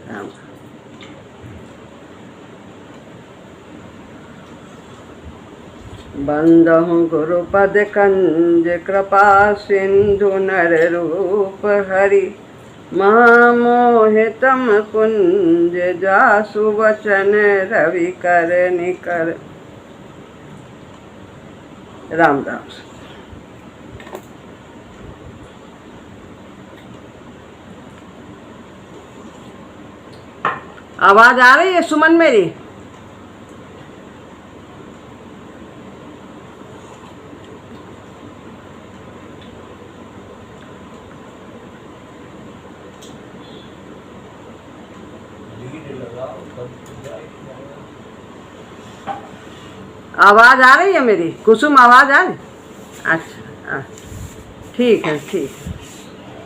राम। बंदहु गुरुपद कंज कृपा सिंधु नर रूप हरि, महामोहितम कुंज जासु वचन रवि कर निकर। रामदास। आवाज आ रही है सुमन मेरी? आवाज आ रही है मेरी? कुसुम आवाज आ रही? अच्छा ठीक है, ठीक है,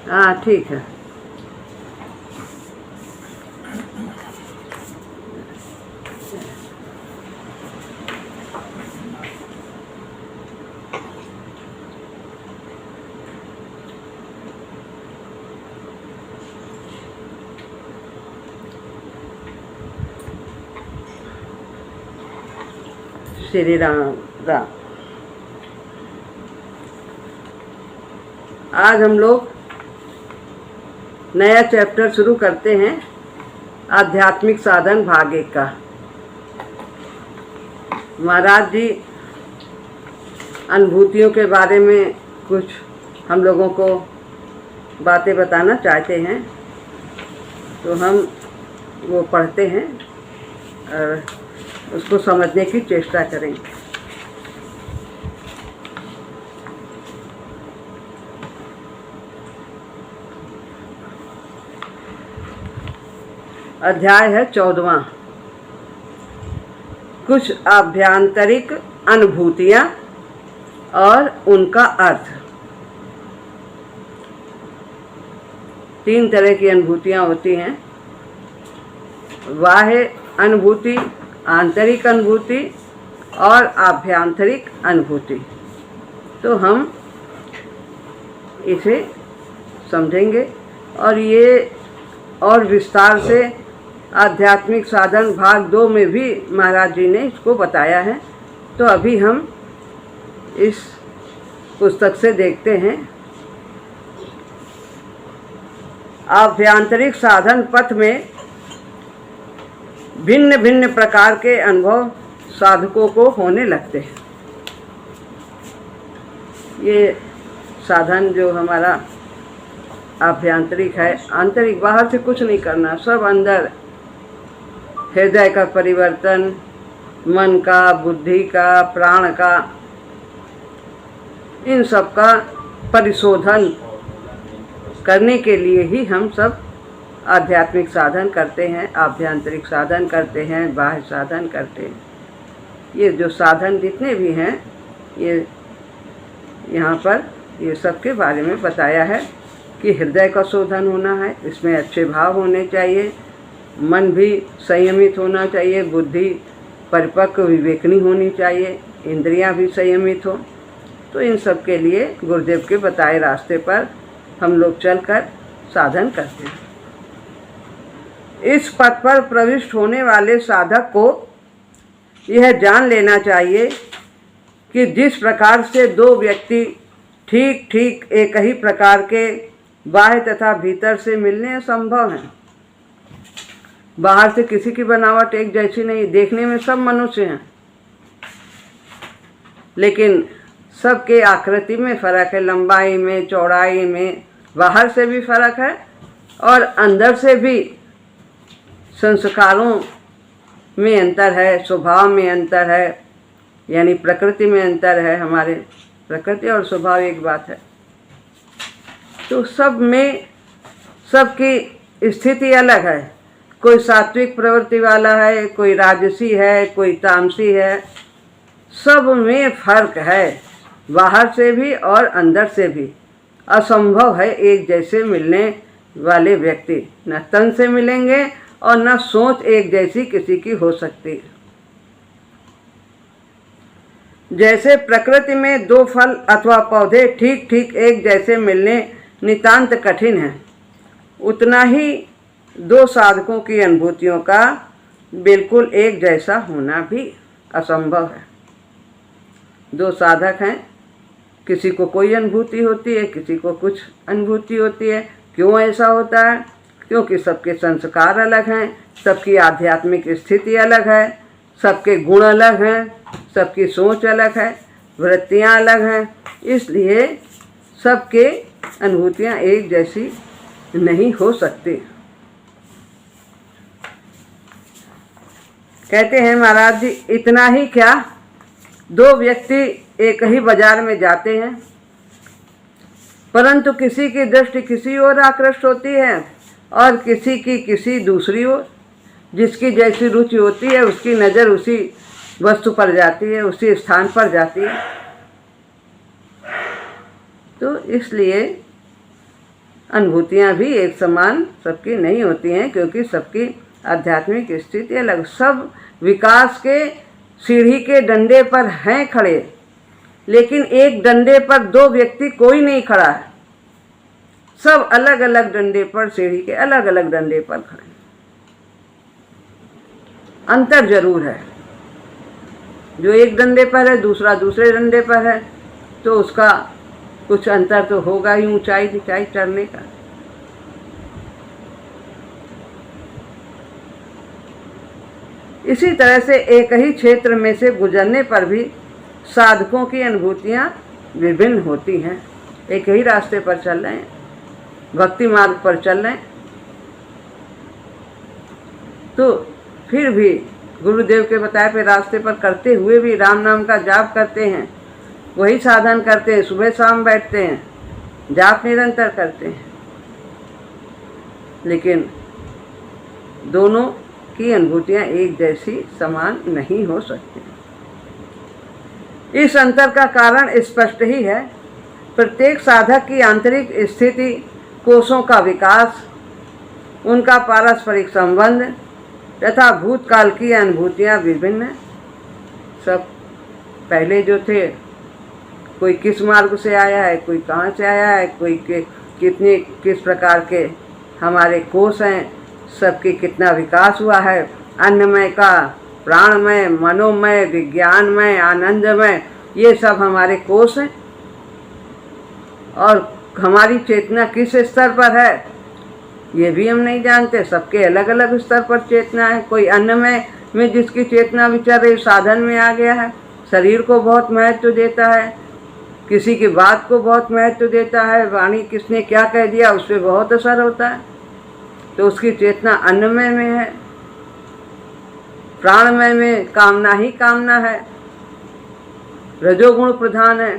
हाँ ठीक है। श्री राम राम। आज हम लोग नया चैप्टर शुरू करते हैं, आध्यात्मिक साधन भाग 1 का। महाराज जी अनुभूतियों के बारे में कुछ हम लोगों को बातें बताना चाहते हैं, तो हम वो पढ़ते हैं और उसको समझने की चेष्टा करेंगे। अध्याय है 14वां। कुछ आभ्यंतरिक अनुभूतियां और उनका अर्थ। 3 तरह की अनुभूतियां होती हैं, बाह्य अनुभूति, आंतरिक अनुभूति और आभ्यंतरिक अनुभूति। तो हम इसे समझेंगे और ये और विस्तार से आध्यात्मिक साधन भाग 2 में भी महाराज जी ने इसको बताया है। तो अभी हम इस पुस्तक से देखते हैं। आभ्यंतरिक साधन पथ में भिन्न भिन्न प्रकार के अनुभव साधकों को होने लगते हैं। ये साधन जो हमारा आभ्यंतरिक है, आंतरिक बाहर से कुछ नहीं करना, सब अंदर हृदय का परिवर्तन, मन का, बुद्धि का, प्राण का, इन सब का परिशोधन करने के लिए ही हम सब आध्यात्मिक साधन करते हैं, आभ्यंतरिक साधन करते हैं, बाह्य साधन करते हैं। ये जो साधन जितने भी हैं, ये यहाँ पर ये सब के बारे में बताया है कि हृदय का शोधन होना है, इसमें अच्छे भाव होने चाहिए, मन भी संयमित होना चाहिए, बुद्धि परिपक्व विवेकनी होनी चाहिए, इंद्रियां भी संयमित हो। तो इन सब के लिए गुरुदेव के बताए रास्ते पर हम लोग चलकर साधन करते हैं। इस पथ पर प्रविष्ट होने वाले साधक को यह जान लेना चाहिए कि जिस प्रकार से 2 व्यक्ति ठीक ठीक एक ही प्रकार के बाह्य तथा भीतर से मिलने असंभव हैं। बाहर से किसी की बनावट एक जैसी नहीं, देखने में सब मनुष्य हैं, लेकिन सबके आकृति में फर्क है, लंबाई में, चौड़ाई में, बाहर से भी फर्क है और अंदर से भी संस्कारों में अंतर है, स्वभाव में अंतर है, यानी प्रकृति में अंतर है। हमारे प्रकृति और स्वभाव एक बात है। तो सब में सबकी स्थिति अलग है। कोई सात्विक प्रवृत्ति वाला है, कोई राजसी है, कोई तामसी है, सब में फर्क है, बाहर से भी और अंदर से भी। असंभव है एक जैसे मिलने वाले व्यक्ति, न तन से मिलेंगे और न सोच एक जैसी किसी की हो सकती है। जैसे प्रकृति में 2 फल अथवा पौधे ठीक ठीक एक जैसे मिलने नितांत कठिन है, उतना ही दो साधकों की अनुभूतियों का बिल्कुल एक जैसा होना भी असंभव है। दो साधक हैं, किसी को कोई अनुभूति होती है, किसी को कुछ अनुभूति होती है। क्यों ऐसा होता है? क्योंकि सबके संस्कार अलग हैं, सबकी आध्यात्मिक स्थिति अलग है, सबके गुण अलग हैं, सबकी सोच अलग है, वृत्तियाँ अलग हैं। इसलिए सबके अनुभूतियाँ एक जैसी नहीं हो सकती। कहते हैं महाराज जी, इतना ही क्या, दो व्यक्ति एक ही बाजार में जाते हैं, परंतु किसी की दृष्टि किसी ओर आकृष्ट होती है और किसी की किसी दूसरी ओर। जिसकी जैसी रुचि होती है उसकी नज़र उसी वस्तु पर जाती है, उसी स्थान पर जाती है। तो इसलिए अनुभूतियाँ भी एक समान सबकी नहीं होती हैं, क्योंकि सबकी आध्यात्मिक स्थिति अलग। सब विकास के सीढ़ी के डंडे पर हैं खड़े, लेकिन एक डंडे पर दो व्यक्ति कोई नहीं खड़ा है। सब अलग अलग डंडे पर, सीढ़ी के अलग अलग डंडे पर खड़े। अंतर जरूर है। जो एक डंडे पर है, दूसरा दूसरे डंडे पर है, तो उसका कुछ अंतर तो होगा ही ऊंचाई नीचाई चढ़ने का। इसी तरह से एक ही क्षेत्र में से गुजरने पर भी साधकों की अनुभूतियाँ विभिन्न होती हैं। एक ही रास्ते पर चल रहे हैं, भक्ति मार्ग पर चल रहे हैं, तो फिर भी गुरुदेव के बताए पे रास्ते पर करते हुए भी राम नाम का जाप करते हैं, वही साधन करते हैं, सुबह शाम बैठते हैं, जाप निरंतर करते हैं, लेकिन दोनों की अनुभूतियाँ एक जैसी समान नहीं हो सकती। इस अंतर का कारण स्पष्ट ही है। प्रत्येक साधक की आंतरिक स्थिति, कोषों का विकास, उनका पारस्परिक संबंध तथा भूतकाल की अनुभूतियाँ विभिन्न हैं। सब पहले जो थे, कोई किस मार्ग से आया है, कोई कहाँ से आया है, कोई कितने किस प्रकार के हमारे कोष हैं, सबके कितना विकास हुआ है, अन्नमय का, प्राणमय, मनोमय, विज्ञानमय, आनंदमय, ये सब हमारे कोष हैं। और हमारी चेतना किस स्तर पर है ये भी हम नहीं जानते। सबके अलग अलग स्तर पर चेतना है। कोई अन्नमय में जिसकी चेतना विचार रही साधन में आ गया है, शरीर को बहुत महत्व देता है, किसी की बात को बहुत महत्व देता है, वाणी किसने क्या कह दिया उस पर बहुत असर होता है, तो उसकी चेतना अन्नमय में है। प्राणमय में कामना ही कामना है, रजोगुण प्रधान है,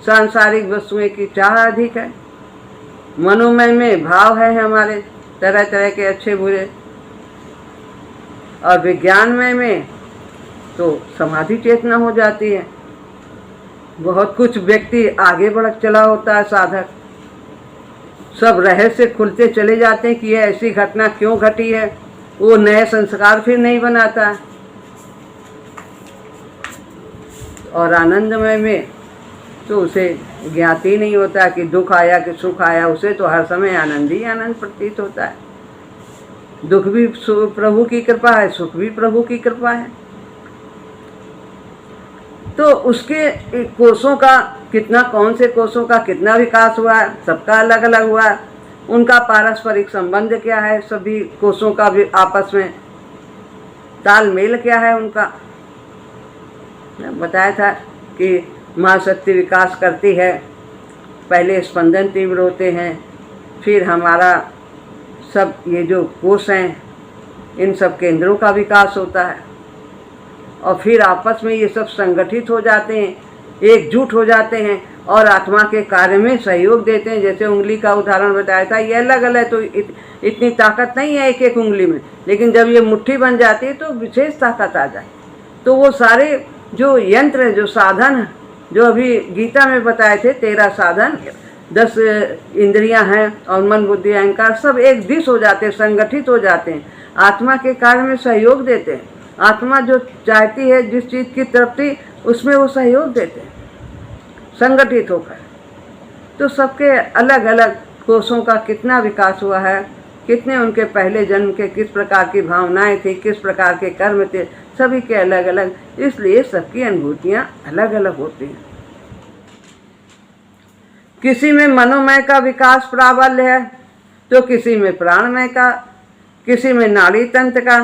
सांसारिक वस्तुएं की चाह अधिक है। मनोमय में भाव है हमारे तरह तरह के अच्छे बुरे, और विज्ञानमय में तो समाधि चेतना हो जाती है। बहुत कुछ व्यक्ति आगे बढ़ चला होता है साधक, सब रहस्य खुलते चले जाते हैं कि यह ऐसी घटना क्यों घटी है, वो नए संस्कार फिर नहीं बनाता है। और आनंदमय में तो उसे ज्ञात ही नहीं होता कि दुख आया कि सुख आया, उसे तो हर समय आनंद ही आनंद प्रतीत होता है। दुख भी प्रभु की कृपा है, सुख भी प्रभु की कृपा है। तो उसके कोषों का कितना, कौन से कोषों का कितना विकास हुआ है, सबका अलग अलग हुआ है। उनका पारस्परिक संबंध क्या है, सभी कोषों का भी आपस में तालमेल क्या है उनका। बताया था कि महाशक्ति विकास करती है, पहले स्पंदन तीव्र होते हैं, फिर हमारा सब ये जो कोष हैं इन सब केंद्रों का विकास होता है, और फिर आपस में ये सब संगठित हो जाते हैं, एकजुट हो जाते हैं और आत्मा के कार्य में सहयोग देते हैं। जैसे उंगली का उदाहरण बताया था, ये अलग अलग तो इतनी ताकत नहीं है एक एक उंगली में, लेकिन जब ये मुट्ठी बन जाती है तो विशेष ताकत आ जाए। तो वो सारे जो यंत्र, जो साधन, जो अभी गीता में बताए थे 13 साधन, 10 इंद्रियां हैं और मन बुद्धि अहंकार, सब एक दिश हो जाते हैं, संगठित हो जाते हैं, आत्मा के कार्य में सहयोग देते हैं। आत्मा जो चाहती है जिस चीज़ की तृप्ति, उसमें वो सहयोग देते हैं संगठित होकर। तो सबके अलग अलग कोषों का कितना विकास हुआ है, कितने उनके पहले जन्म के किस प्रकार की भावनाएं थी, किस प्रकार के कर्म थे, सभी के अलग अलग, इसलिए सबकी अनुभूतियाँ अलग अलग होती हैं। किसी में मनोमय का विकास प्राबल्य है तो किसी में प्राणमय का, किसी में नाड़ी तंत्र का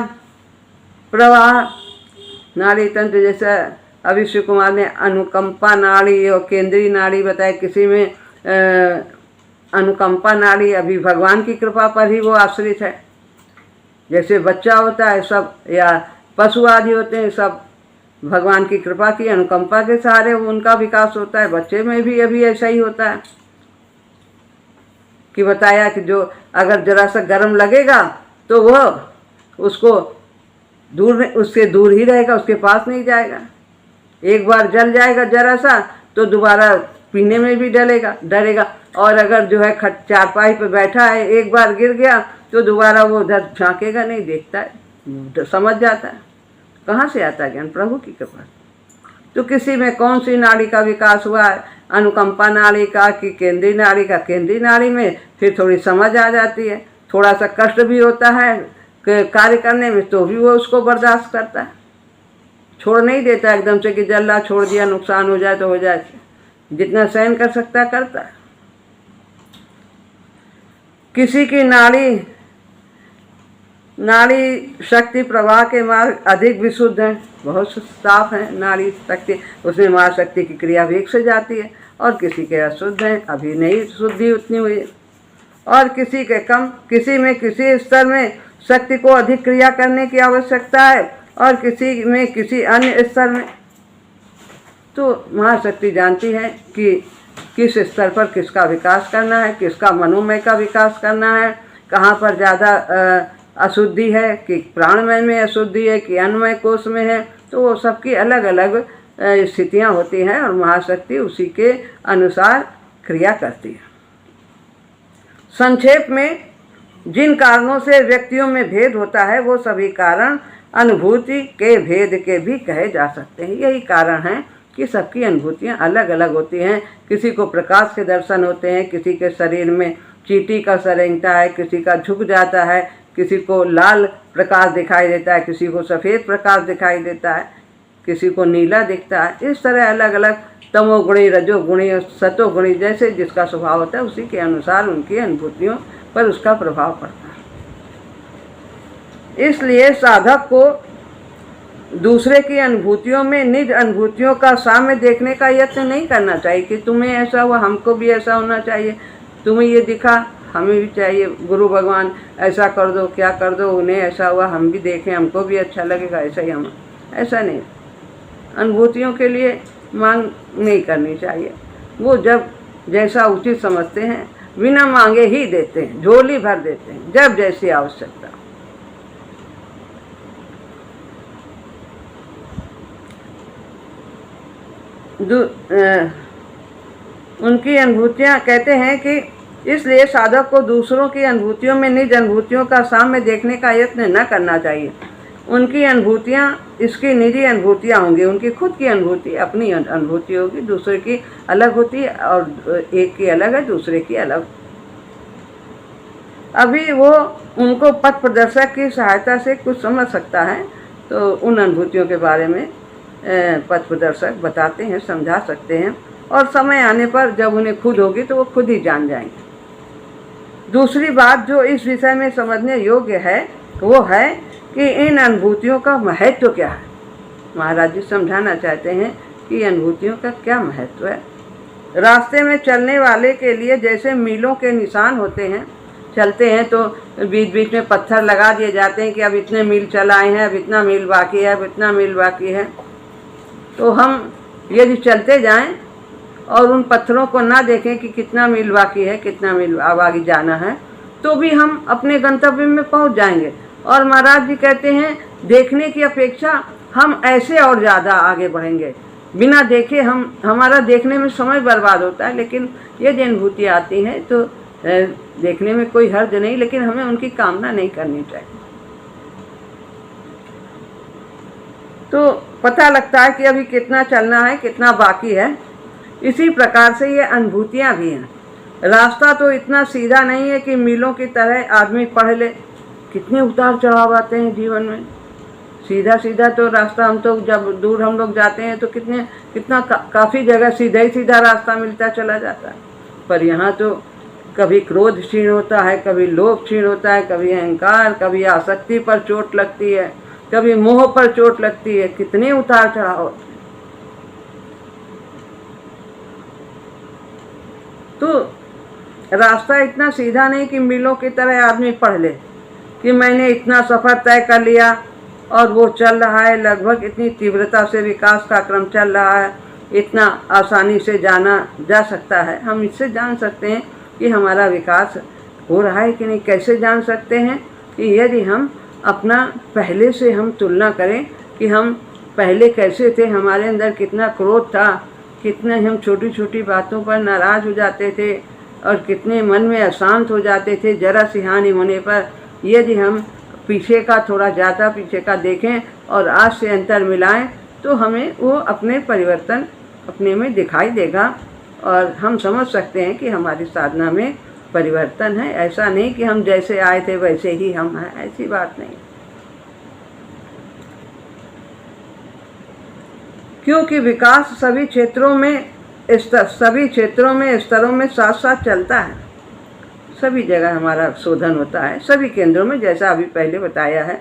प्रवाह। नाड़ी तंत्र जैसा अभी शिव कुमार ने अनुकंपा नाड़ी और केंद्रीय नाड़ी बताए, किसी में अनुकंपा नाड़ी अभी भगवान की कृपा पर ही वो आश्रित है। जैसे बच्चा होता है सब, या पशु आदि होते हैं, सब भगवान की कृपा की अनुकंपा के सहारे उनका विकास होता है। बच्चे में भी अभी ऐसा ही होता है कि बताया कि जो अगर जरा सा गर्म लगेगा तो वह उसको उससे दूर ही रहेगा, उसके पास नहीं जाएगा। एक बार जल जाएगा जरा सा तो दोबारा पीने में भी डरेगा। और अगर जो है चारपाई पे बैठा है, एक बार गिर गया तो दोबारा वो उधर झांकेगा नहीं, देखता है, समझ जाता है। कहाँ से आता है ज्ञान? प्रभु की कृपा। तो किसी में कौन सी नाड़ी का विकास हुआ है, अनुकंपा नाड़ी का कि केंद्रीय नाड़ी का? केंद्रीय नाड़ी में फिर थोड़ी समझ आ जाती है, थोड़ा सा कष्ट भी होता है कार्य करने में, तो भी वो उसको बर्दाश्त करता है, छोड़ नहीं देता एकदम से कि जल्ला छोड़ दिया, नुकसान हो जाए तो हो जाए, जितना सहन कर सकता करता है। किसी की नाड़ी शक्ति प्रवाह के मार्ग अधिक विशुद्ध हैं, बहुत साफ है नाड़ी शक्ति, उसमें महाशक्ति की क्रिया वेग से जाती है। और किसी के अशुद्ध हैं, अभी नहीं शुद्धि उतनी हुई है। और किसी के कम, किसी में किसी स्तर में शक्ति को अधिक क्रिया करने की आवश्यकता है और किसी में किसी अन्य स्तर में। तो महाशक्ति जानती है कि किस स्तर पर किसका विकास करना है, किसका मनोमय का विकास करना है, कहाँ पर ज़्यादा अशुद्धि है, कि प्राणमय में अशुद्धि है कि अन्नमय कोश में है। तो वो सबकी अलग अलग स्थितियाँ होती हैं और महाशक्ति उसी के अनुसार क्रिया करती है। संक्षेप में, जिन कारणों से व्यक्तियों में भेद होता है वो सभी कारण अनुभूति के भेद के भी कहे जा सकते हैं। यही कारण है कि सबकी अनुभूतियाँ अलग अलग होती हैं। किसी को प्रकाश के दर्शन होते हैं, किसी के शरीर में चींटी का सा रेंगता है, किसी का झुक जाता है, किसी को लाल प्रकाश दिखाई देता है, किसी को सफ़ेद प्रकाश दिखाई देता है, किसी को नीला दिखता है। इस तरह अलग अलग तमोगुणी, रजोगुणी और सतोगुणी जैसे जिसका स्वभाव होता है उसी के अनुसार उनकी अनुभूतियों पर उसका प्रभाव पड़ता है। इसलिए साधक को दूसरे की अनुभूतियों में निज अनुभूतियों का साम्य देखने का यत्न नहीं करना चाहिए कि तुम्हें ऐसा हुआ, हमको भी ऐसा होना चाहिए, तुम्हें ये दिखा, हमें भी चाहिए, गुरु भगवान ऐसा कर दो, क्या कर दो, उन्हें ऐसा हुआ, हम भी देखें, हमको भी अच्छा लगेगा, ऐसा ही हम। ऐसा नहीं, अनुभूतियों के लिए मांग नहीं करनी चाहिए। वो जब जैसा उचित समझते हैं बिना मांगे ही देते हैं, झोली भर देते हैं, जब जैसी आवश्यकता। उनकी अनुभूतियाँ कहते हैं कि इसलिए साधक को दूसरों की अनुभूतियों में निज अनुभूतियों का साम्य देखने का यत्न न करना चाहिए। उनकी अनुभूतियाँ इसकी निजी अनुभूतियाँ होंगी, उनकी खुद की अनुभूति अपनी अनुभूति होगी, दूसरे की अलग होती है और एक की अलग है, दूसरे की अलग। अभी वो उनको पथ प्रदर्शक की सहायता से कुछ समझ सकता है तो उन अनुभूतियों के बारे में पथ प्रदर्शक बताते हैं, समझा सकते हैं और समय आने पर जब उन्हें खुद होगी तो वो खुद ही जान जाएंगे। दूसरी बात जो इस विषय में समझने योग्य है वो है कि इन अनुभूतियों का महत्व क्या है। महाराज जी समझाना चाहते हैं कि अनुभूतियों का क्या महत्व है। रास्ते में चलने वाले के लिए जैसे मीलों के निशान होते हैं, चलते हैं तो बीच बीच में पत्थर लगा दिए जाते हैं कि अब इतने मील चलाए हैं, अब इतना मील बाकी है, अब इतना मील बाकी है। तो हम यदि चलते जाएं और उन पत्थरों को ना देखें कि कितना मील बाकी है, कितना मील आगे जाना है, तो भी हम अपने गंतव्य में पहुंच जाएंगे। और महाराज जी कहते हैं देखने की अपेक्षा हम ऐसे और ज़्यादा आगे बढ़ेंगे। बिना देखे हमारा देखने में समय बर्बाद होता है, लेकिन यदि अनुभूति आती है तो देखने में कोई हर्ज नहीं, लेकिन हमें उनकी कामना नहीं करनी चाहिए। तो पता लगता है कि अभी कितना चलना है, कितना बाकी है। इसी प्रकार से ये अनुभूतियाँ भी हैं। रास्ता तो इतना सीधा नहीं है कि मीलों की तरह आदमी पढ़ ले। कितने उतार चढ़ाव आते हैं जीवन में। सीधा सीधा तो रास्ता, हम तो जब दूर हम लोग जाते हैं तो काफ़ी जगह सीधा ही सीधा रास्ता मिलता चला जाता है। पर यहाँ तो कभी क्रोध क्षीण होता है, कभी लोभ क्षीण होता है, कभी अहंकार, कभी आसक्ति पर चोट लगती है, कभी मोह पर चोट लगती है। कितने उतार चढ़ाव होते हैं। तो रास्ता इतना सीधा नहीं कि मीलों की तरह आदमी पढ़ ले कि मैंने इतना सफ़र तय कर लिया और वो चल रहा है, लगभग इतनी तीव्रता से विकास का क्रम चल रहा है, इतना आसानी से जाना जा सकता है। हम इससे जान सकते हैं कि हमारा विकास हो रहा है कि नहीं। कैसे जान सकते हैं कि यदि हम अपना पहले से हम तुलना करें कि हम पहले कैसे थे, हमारे अंदर कितना क्रोध था, कितने हम छोटी छोटी बातों पर नाराज़ हो जाते थे और कितने मन में अशांत हो जाते थे जरा सी हानि होने पर। यदि हम पीछे का थोड़ा ज़्यादा पीछे का देखें और आज से अंतर मिलाएं तो हमें वो अपने परिवर्तन अपने में दिखाई देगा और हम समझ सकते हैं कि हमारी साधना में परिवर्तन है। ऐसा नहीं कि हम जैसे आए थे वैसे ही हम हैं, ऐसी बात नहीं। क्योंकि विकास सभी क्षेत्रों में स्तरों में साथ साथ चलता है। सभी जगह हमारा शोधन होता है, सभी केंद्रों में। जैसा अभी पहले बताया है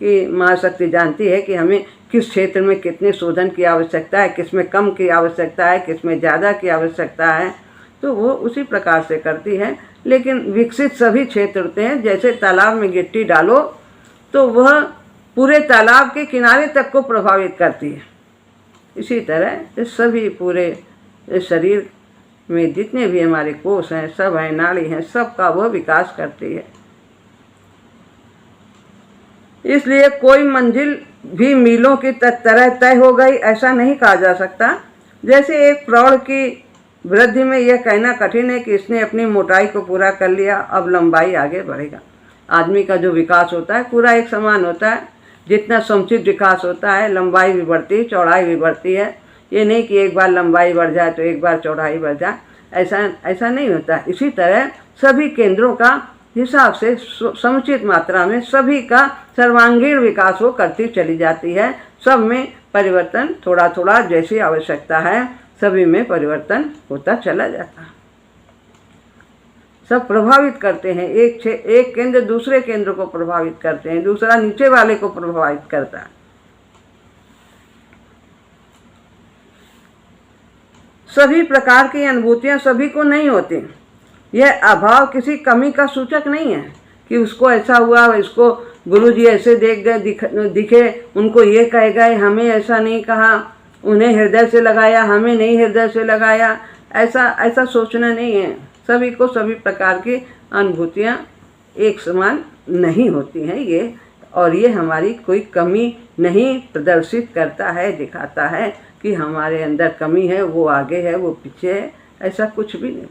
कि महाशक्ति जानती है कि हमें किस क्षेत्र में कितने शोधन की आवश्यकता है, किस में कम की आवश्यकता है, किस में ज़्यादा की आवश्यकता है, तो वो उसी प्रकार से करती है। लेकिन विकसित सभी क्षेत्र होते हैं। जैसे तालाब में गिट्टी डालो तो वह पूरे तालाब के किनारे तक को प्रभावित करती है। इसी तरह इस सभी पूरे इस शरीर में जितने भी हमारे कोष हैं, सब हैं, नाड़ी हैं, सबका वह विकास करती है। इसलिए कोई मंजिल भी मीलों की तरह तय हो गई ऐसा नहीं कहा जा सकता। जैसे एक प्रौढ़ की वृद्धि में यह कहना कठिन है कि इसने अपनी मोटाई को पूरा कर लिया, अब लंबाई आगे बढ़ेगा। आदमी का जो विकास होता है पूरा एक समान होता है। जितना समुचित विकास होता है, लंबाई भी बढ़ती है, चौड़ाई भी बढ़ती है। ये नहीं कि एक बार लंबाई बढ़ जाए तो एक बार चौड़ाई बढ़ जाए, ऐसा नहीं होता। इसी तरह सभी केंद्रों का हिसाब से समुचित मात्रा में सभी का सर्वांगीण विकास वो करती चली जाती है। सब में परिवर्तन थोड़ा थोड़ा जैसी आवश्यकता है सभी में परिवर्तन होता चला जाता है। सब प्रभावित करते हैं। एक केंद्र दूसरे केंद्र को प्रभावित करते हैं, दूसरा नीचे वाले को प्रभावित करता है। सभी प्रकार की अनुभूतियां सभी को नहीं होती। यह अभाव किसी कमी का सूचक नहीं है कि उसको ऐसा हुआ, इसको गुरुजी ऐसे देख गए दिखे, उनको ये कह गए, हमें ऐसा नहीं कहा, उन्हें हृदय से लगाया, हमें नहीं हृदय से लगाया। ऐसा सोचना नहीं है। सभी को सभी प्रकार की अनुभूतियाँ एक समान नहीं होती हैं ये हमारी कोई कमी नहीं प्रदर्शित करता है, दिखाता है कि हमारे अंदर कमी है, वो आगे है, वो पीछे है, ऐसा कुछ भी नहीं।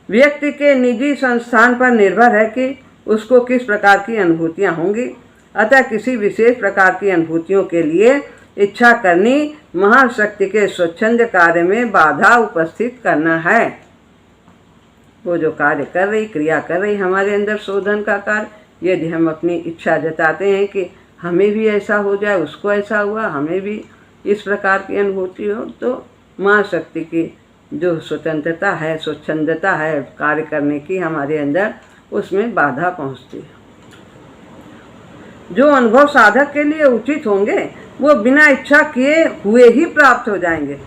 व्यक्ति के निजी संस्थान पर निर्भर है कि उसको किस प्रकार की अनुभूतियाँ होंगी। अतः किसी विशेष प्रकार की अनुभूतियों के लिए इच्छा करनी महाशक्ति के स्वच्छंद कार्य में बाधा उपस्थित करना है। वो जो कार्य कर रही, क्रिया कर रही हमारे अंदर शोधन का कार्य, यदि हम अपनी इच्छा जताते हैं कि हमें भी ऐसा हो जाए, उसको ऐसा हुआ, हमें भी इस प्रकार की अनुभूति हो, तो महाशक्ति की जो स्वतंत्रता है, स्वच्छंदता है कार्य करने की हमारे अंदर, उसमें बाधा पहुंचती है। जो अनुभव साधक के लिए उचित होंगे वो बिना इच्छा किए हुए ही प्राप्त हो जाएंगे।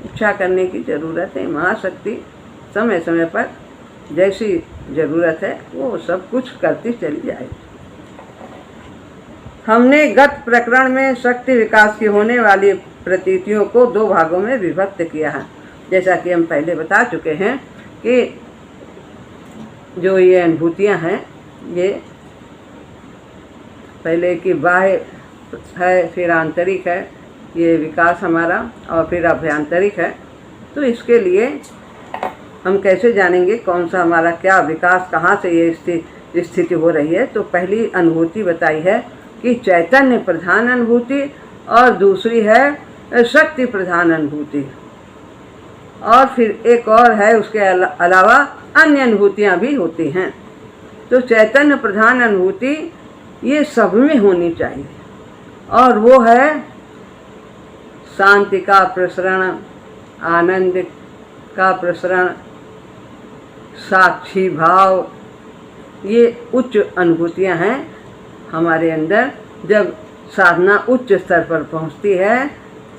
इच्छा करने की ज़रूरत है। महाशक्ति समय समय पर जैसी ज़रूरत है वो सब कुछ करती चली जाएगी। हमने गत प्रकरण में शक्ति विकास की होने वाली प्रतीतियों को दो भागों में विभक्त किया है। जैसा कि हम पहले बता चुके हैं कि जो ये अनुभूतियाँ हैं, ये पहले की बाह्य है, फिर आंतरिक है, ये विकास हमारा, और फिर अभ्यंतरिक है। तो इसके लिए हम कैसे जानेंगे कौन सा हमारा क्या विकास, कहाँ से ये स्थिति हो रही है। तो पहली अनुभूति बताई है कि चैतन्य प्रधान अनुभूति और दूसरी है शक्ति प्रधान अनुभूति। और फिर एक और है, उसके अलावा अन्य अनुभूतियाँ भी होती हैं। तो चैतन्य प्रधान अनुभूति ये सब में होनी चाहिए, और वो है शांति का प्रसरण, आनंद का प्रसरण, साक्षी भाव। ये उच्च अनुभूतियाँ हैं हमारे अंदर। जब साधना उच्च स्तर पर पहुँचती है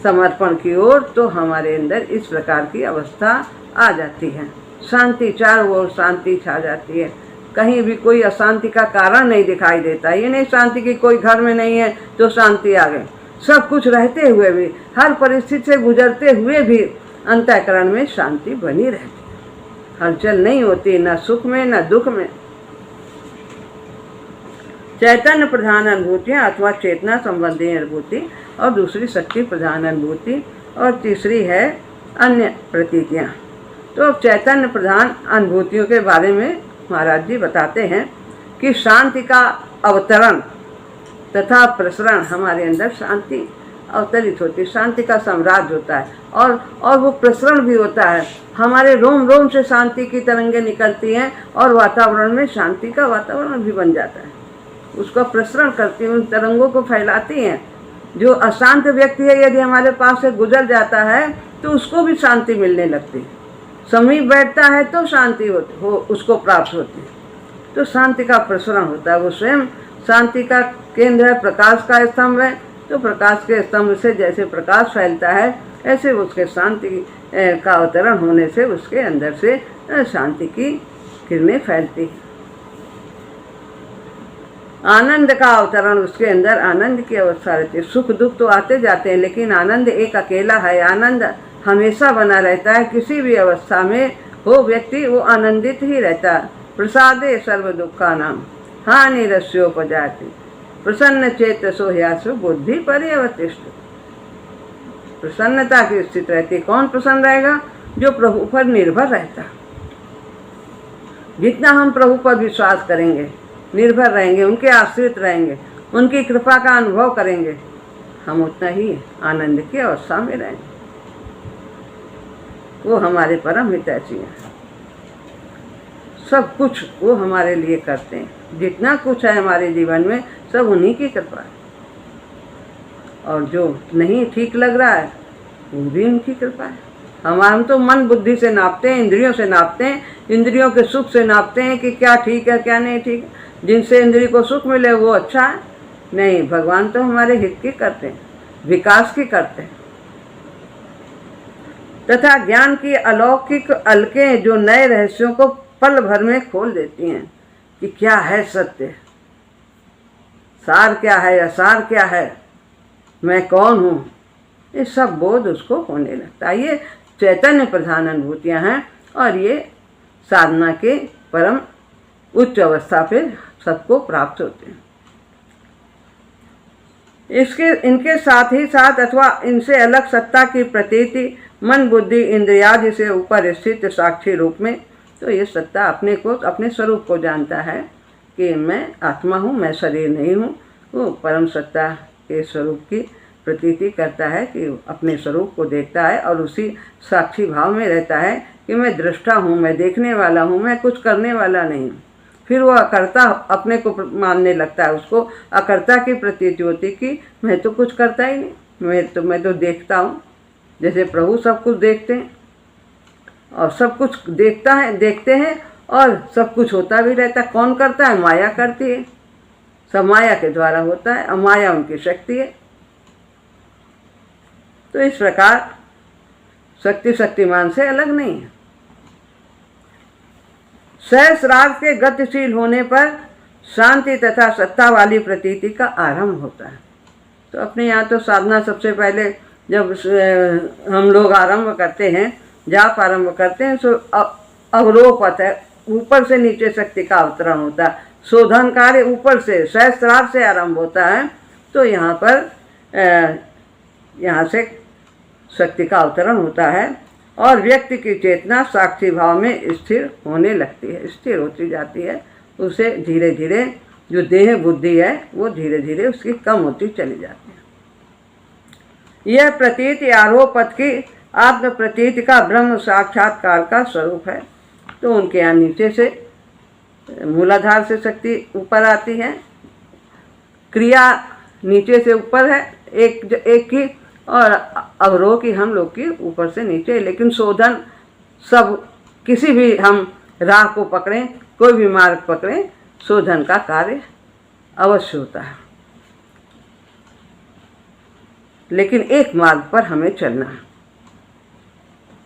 समर्पण की ओर, तो हमारे अंदर इस प्रकार की अवस्था आ जाती है। शांति, चारों ओर शांति छा जाती है, कहीं भी कोई अशांति का कारण नहीं दिखाई देता। ये नहीं शांति की कोई घर में नहीं है तो शांति आ गई। सब कुछ रहते हुए भी, हर परिस्थिति से गुजरते हुए भी अंतःकरण में शांति बनी रहती है, हलचल नहीं होती, न सुख में न दुख में। चैतन्य प्रधान अनुभूतियाँ अथवा चेतना संबंधी अनुभूति, और दूसरी शक्ति प्रधान अनुभूति, और तीसरी है अन्य प्रतीतियाँ। तो अब चैतन्य प्रधान अनुभूतियों के बारे में महाराज जी बताते हैं कि शांति का अवतरण तथा प्रसरण, हमारे अंदर शांति अवतरित होती है, शांति का साम्राज्य होता है, और वो प्रसरण भी होता है। हमारे रोम रोम से शांति की तरंगें निकलती हैं, और वातावरण में शांति का वातावरण भी बन जाता है। उसका प्रसरण करती हैं, उन तरंगों को फैलाती हैं। जो अशांत व्यक्ति है, यदि हमारे पास से गुजर जाता है तो उसको भी शांति मिलने लगती है। समीप बैठता है तो शांति हो उसको प्राप्त होती है। तो शांति का प्रसरण होता है, वो स्वयं शांति का केंद्र है, प्रकाश का स्तंभ है। तो प्रकाश के स्तंभ से जैसे प्रकाश फैलता है, ऐसे उसके शांति का अवतरण होने से उसके अंदर से शांति की किरणें फैलती है। आनंद का अवतरण, उसके अंदर आनंद की अवस्था रहती है। सुख दुख तो आते जाते हैं, लेकिन आनंद एक अकेला है। आनंद हमेशा बना रहता है, किसी भी अवस्था में हो व्यक्ति वो आनंदित ही रहता है। प्रसादे सर्व दुखा नाम हानि रस्योपजाति प्रसन्न चेतसो ह्यासु बुद्धि पर्यवतिष्ठ। प्रसन्नता की स्थिति रहती है। कौन प्रसन्न रहेगा? जो प्रभु पर निर्भर रहता। जितना हम प्रभु पर विश्वास करेंगे, निर्भर रहेंगे, उनके आश्रित रहेंगे, उनकी कृपा का अनुभव करेंगे, हम उतना ही आनंद की अवस्था में रहेंगे। वो हमारे परम हितैषी हैं, सब कुछ वो हमारे लिए करते हैं। जितना कुछ है हमारे जीवन में सब उन्हीं की कृपा है, और जो नहीं ठीक लग रहा है वो भी उनकी कृपा है। हम तो मन बुद्धि से नापते हैं, इंद्रियों से नापते हैं, इंद्रियों के सुख से नापते हैं कि क्या ठीक है क्या नहीं ठीक है। जिनसे इंद्रिय को सुख मिले वो अच्छा है। नहीं, भगवान तो हमारे हित की करते हैं, विकास की करते हैं। तथा ज्ञान की अलौकिक अलकें जो नए रहस्यों को पल भर में खोल देती हैं कि क्या है सत्य, सार क्या है, असार क्या है, मैं कौन हूँ, ये सब बोध उसको होने लगता है। ये चैतन्य प्रधान अनुभूतियाँ हैं, और ये साधना के परम उच्च अवस्था पे सबको प्राप्त होते हैं। इनके साथ ही साथ अथवा इनसे अलग सत्ता की प्रतीति मन बुद्धि इंद्रियादि से ऊपर स्थित साक्षी रूप में, तो ये सत्ता अपने को, अपने स्वरूप को जानता है कि मैं आत्मा हूँ, मैं शरीर नहीं हूँ। वो परम सत्ता के स्वरूप की प्रतीति करता है कि अपने स्वरूप को देखता है, और उसी साक्षी भाव में रहता है कि मैं दृष्टा हूँ, मैं देखने वाला हूँ, मैं कुछ करने वाला नहीं। फिर वो अकर्ता अपने को मानने लगता है, उसको अकर्ता की प्रतीति होती कि मैं तो कुछ करता ही नहीं, मैं तो देखता हूँ। जैसे प्रभु सब कुछ देखते हैं और सब कुछ देखते हैं और सब कुछ होता भी रहता है। कौन करता है? माया करती है, सब माया के द्वारा होता है, और माया उनकी शक्ति है। तो इस प्रकार शक्ति शक्तिमान से अलग नहीं है। सहस्रार्थ के गतिशील होने पर शांति तथा सत्ता वाली प्रतीति का आरंभ होता है। तो अपने यहाँ तो साधना सबसे पहले जब हम लोग आरंभ करते हैं, जाप आरंभ करते हैं, तो अवरोपत है, ऊपर से नीचे शक्ति का अवतरण होता है। शोधन कार्य ऊपर से सहस्रार्थ से आरंभ होता है। तो यहाँ पर यहाँ से शक्ति का अवतरण होता है, और व्यक्ति की चेतना साक्षी भाव में स्थिर होने लगती है, स्थिर होती जाती है। उसे धीरे धीरे जो देह बुद्धि है वो धीरे धीरे उसकी कम होती चली जाती है। यह प्रतीति आरोह पथ की आत्म प्रतीति का ब्रह्म साक्षात्कार का स्वरूप है। तो उनके यहाँ नीचे से मूलाधार से शक्ति ऊपर आती है, क्रिया नीचे से ऊपर है एक की, और अवरोह की हम लोग की ऊपर से नीचे। लेकिन शोधन सब, किसी भी हम राह को पकड़ें, कोई भी मार्ग पकड़ें, शोधन का कार्य अवश्य होता है। लेकिन एक मार्ग पर हमें चलना है,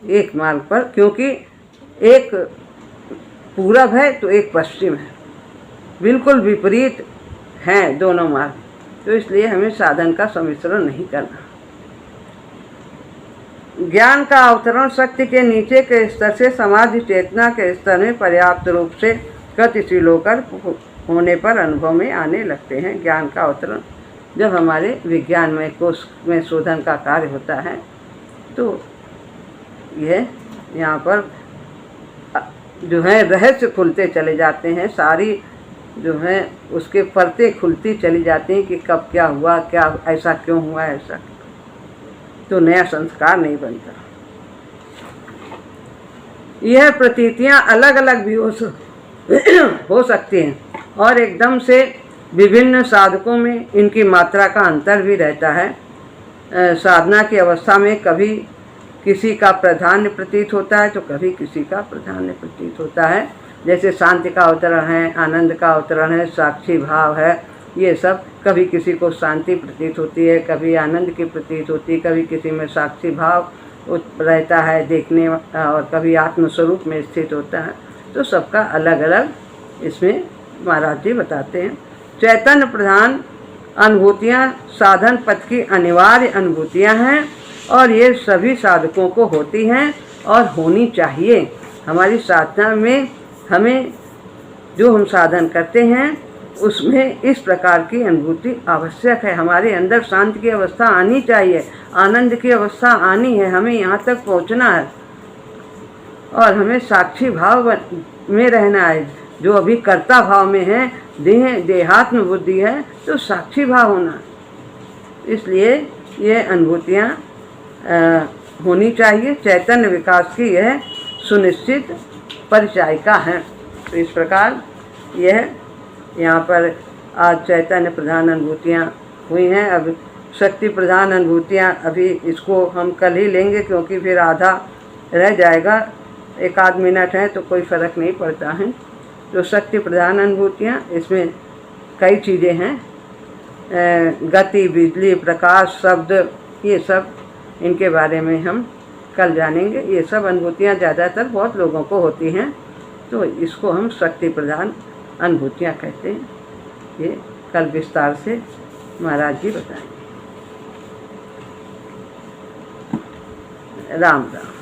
एक मार्ग पर, क्योंकि एक पूरब है तो एक पश्चिम है, बिल्कुल विपरीत हैं दोनों मार्ग। तो इसलिए हमें साधन का सम्मिश्रण नहीं करना। ज्ञान का अवतरण शक्ति के नीचे के स्तर से समाधि चेतना के स्तर में पर्याप्त रूप से गतिशील होकर होने पर अनुभव में आने लगते हैं। ज्ञान का अवतरण जब हमारे विज्ञानमय कोश में शोधन का कार्य होता है, तो यह यहाँ पर जो है रहस्य खुलते चले जाते हैं, सारी जो है उसके परतें खुलती चली जाती हैं कि कब क्या हुआ, क्या ऐसा क्यों हुआ, ऐसा तो नया संस्कार नहीं बनता। यह प्रतीतियाँ अलग अलग भी हो सकती हैं, और एकदम से विभिन्न साधकों में इनकी मात्रा का अंतर भी रहता है। साधना की अवस्था में कभी किसी का प्राधान्य प्रतीत होता है तो कभी किसी का प्राधान्य प्रतीत होता है। जैसे शांति का अवतरण है, आनंद का अवतरण है, साक्षी भाव है, ये सब कभी किसी को शांति प्रतीत होती है, कभी आनंद की प्रतीत होती है, कभी किसी में साक्षी भाव रहता है देखने, और कभी आत्मस्वरूप में स्थित होता है। तो सबका अलग अलग इसमें महाराज जी बताते हैं। चैतन्य प्रधान अनुभूतियाँ साधन पथ की अनिवार्य अनुभूतियाँ हैं, और ये सभी साधकों को होती हैं और होनी चाहिए। हमारी साधना में हमें जो हम साधन करते हैं उसमें इस प्रकार की अनुभूति आवश्यक है। हमारे अंदर शांति की अवस्था आनी चाहिए, आनंद की अवस्था आनी है, हमें यहाँ तक पहुँचना है, और हमें साक्षी भाव में रहना है। जो अभी कर्ता भाव में है, देहात्म बुद्धि है, तो साक्षी भाव होना। इसलिए ये अनुभूतियाँ होनी चाहिए। चैतन्य विकास की यह सुनिश्चित परिचायिका है। तो इस प्रकार यह यहाँ पर आज चैतन्य प्रधान अनुभूतियाँ हुई हैं। अब शक्ति प्रधान अनुभूतियाँ अभी इसको हम कल ही लेंगे, क्योंकि फिर आधा रह जाएगा। एक आध मिनट है तो कोई फ़र्क नहीं पड़ता है। तो शक्ति प्रधान अनुभूतियाँ, इसमें कई चीज़ें हैं, गति, बिजली, प्रकाश, शब्द, ये सब, इनके बारे में हम कल जानेंगे। ये सब अनुभूतियाँ ज़्यादातर बहुत लोगों को होती हैं, तो इसको हम शक्ति प्रधान अनुभूतियाँ कहते हैं। ये कल विस्तार से महाराज जी बताएंगे। राम राम।